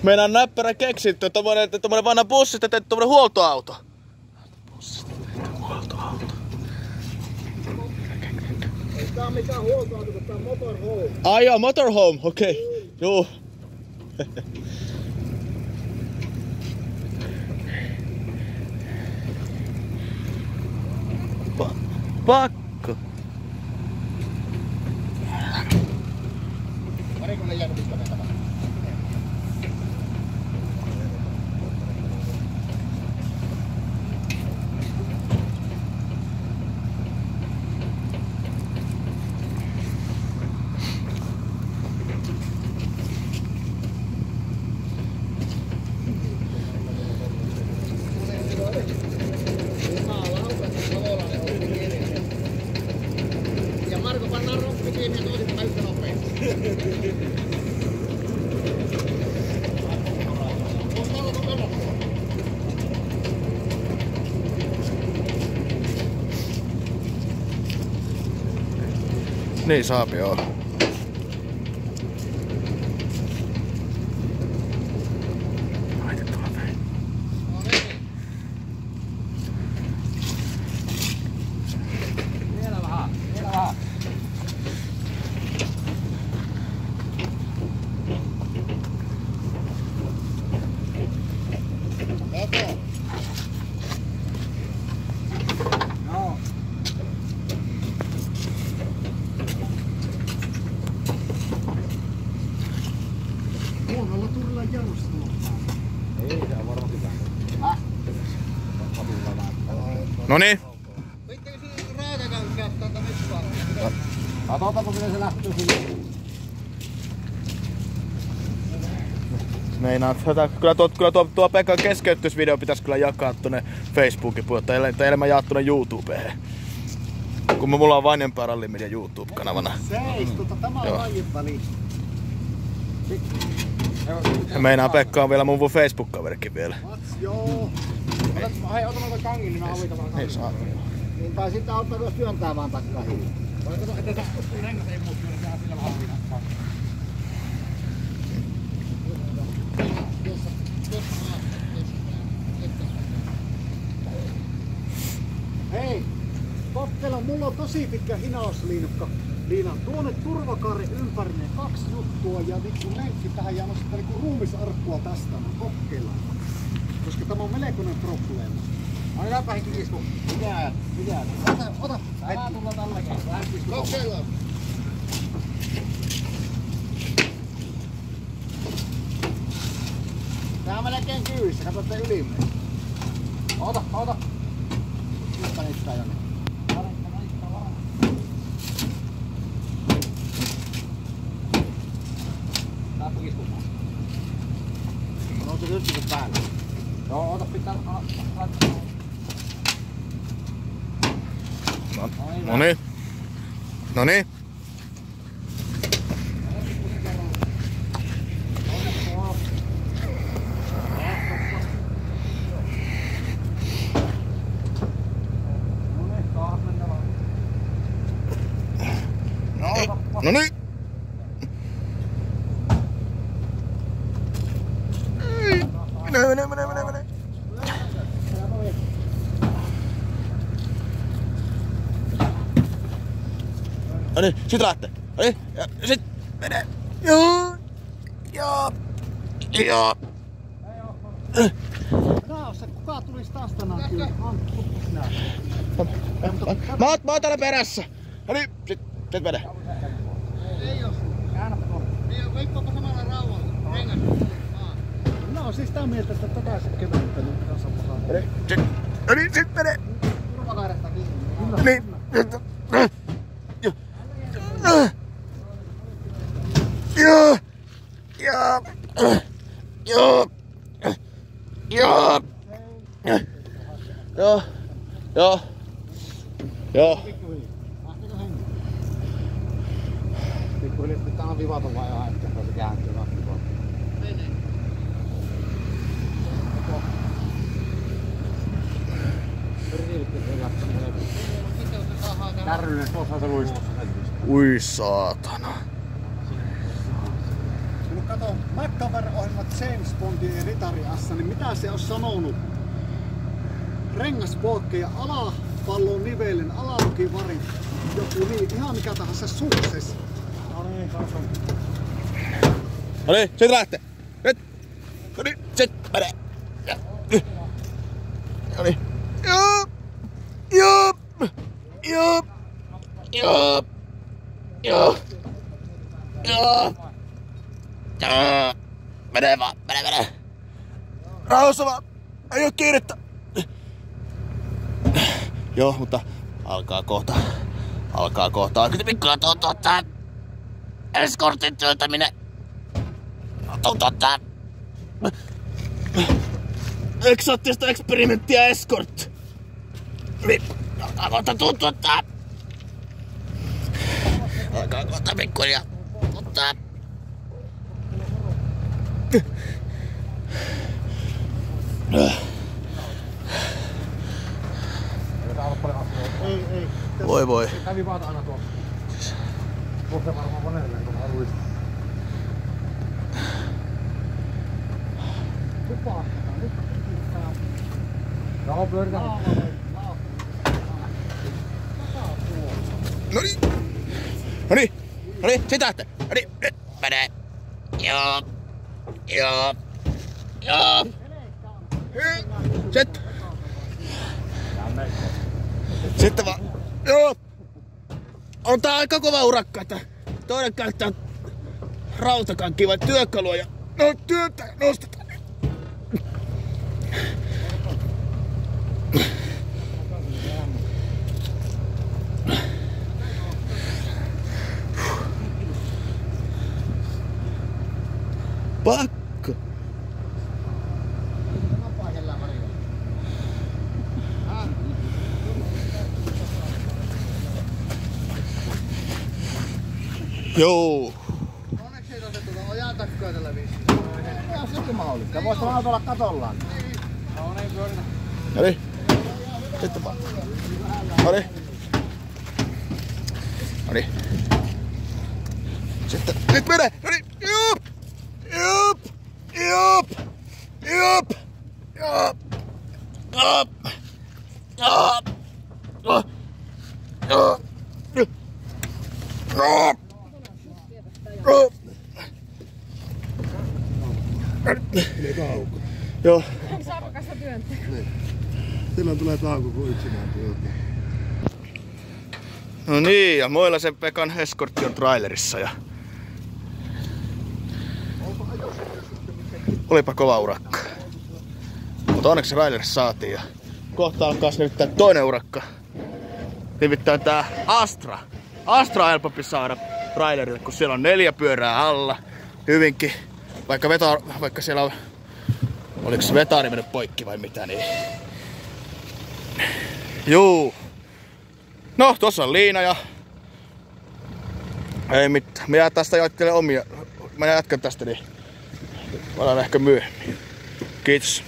Meidän on näppärä keksitty, tommonen vanha bussista tehty tommonen huoltoauto. Bussista tehty huoltoauto. Ei tää on mikään huoltoauto, kun tää on motorhome. Ai joo, motorhome, okei. Okay. Juu. Pakko. Varikolle jäänyt pitkä vetämään. Ja Marko pannaan rokki kiinni ja toisinpäin yhtä nopeasti. Niin saapi joo. Huonolla turilla jarrustelua. Ei, se on varmasti vähän. Noniin. Vittikö siinä raakakankaat tuolta metsään? Katsotaanko miten se lähtyy sinne. Meinaa, kyllä tuo Pekan keskeytysvideo pitäisi kyllä jakaa tuonne Facebookin puolelle, tai enemmän jakaa tuonne YouTubeen. Kun mulla on Vanjenpää Rally Media YouTube-kanavana. Tämä on lajin väliin. Ja meinaa Pekka on vielä mun Facebook-kaverikin vielä. Joo. Hei, ota noita kangin, niin mä avitan vaan kangin. Ei saa. Niin, tai sitten auttaa tuossa työntää vaan takkaa hiiliä. Rengas ei muutu, niin tehdään sillä vähän avitan. Hei, koppela, mulla on tosi pitkä hinausliinukka. Liinan tuonne turvakaaren ympärille 2 juttua ja niinku lenkki tähän ja nostaa niinku ruumisarkkua tästä. Kokeillaan. Koska tämä on melkoinen probleema. Annetaanpa Heikki Kiisku. Mitä? Ota. Tää tulla tälläkin. Kokeillaan. Tää on melkein kyyvissä, katsotte ylimmäistä. Ota. Nyt panittaa jonne. Saatko Kiiskumaan? On se nyt päällä. Joo, ota pitää laittaa. Noniin. Noniin. Noniin. Mene. No niin, sit lähtee. No niin, ja sit mene. Joo. Raossa, kuka tulis taas tänään kyllä? Mä oon täällä perässä. No niin, sit mene. Ei oo. Niin, leikkaapa samalla rauhalla. Rengas. No siis sitä mieltä, että tätä se kevyttä nyt kanssa pahaa. No niin, sit mene. Turvakaaresta kiinni. Niin. Joo. Lähtikö henki? Pikkuhiljaa pitää aina vivata vaan ihan hetken, kun se kääntyy lähtökoon. Menee. Kärryinen, tuossa se luistuu. Ui saatana. kato MacGyver-ohjelmat James Bondia ja Ritari Assa, niin mitä se on sanonut? Rengaspoikke ja alapallon nivelen, alalukivarin, joku niin, ihan mikä tahansa sukses. No niin, kato. No niin, sit lähtee. Nyt. No niin, sit menee. No niin. Joo. Joo. Joo. Joo. Joo. Joo. Joo. Mene vaan, mene. Rauhassa vaan. Ei oo kiirettä. Joo, mutta alkaa kohta. Pikkuilla tää eskortin työntäminen. Eksoottista eksperimenttiä eskort. Alkaa kohta tuntua tää. Alkaa kohta pikkuhiljaa tuntaa. Ei. Voi. Kävi vaan aina tuossa. Tuossa varmaan vanerleen, kun haluis. Tupakka, nyt pitää. Joo, pyöritään. Noniin, sit lähtee. Noniin, nyt menee. Joo. Sit. Sitten vaan. Joo. On tää aika kova urakka, että toinen käyttää rautakankia vai työkalua ja nostetaan. Pakko. Joo. Onneksi ei otettu ojaa takkoa tällä viisiin. Se on silti mahdollista. Voisi autolla katollaan. No niin, pyöritään. Noniin. Sitten vaan. Noniin. Sitten. Nyt menee. Noniin. Jup. Joo. Saapakasta työntää. Silloin tulee tauko, kun yksinään työntää. No niin, ja Moilasen Pekan eskortti on trailerissa ja... Olipa kova urakka. Mutta onneksi trailerissa saatiin ja... Kohta alkaa nimittäin toinen urakka. Nimittäin tää Astra. Astra on helpompi saada trailerille, kun siellä on 4 pyörää alla. Hyvinkin. Vaikka siellä on... Oliko se vetaari mennyt poikki vai mitä niin... Juu. No, tossa on liina ja... Ei mitään. Mä tästä jatkelen omia. Mä jatkan tästä niin... Mä olen ehkä myöhemmin. Kiitos.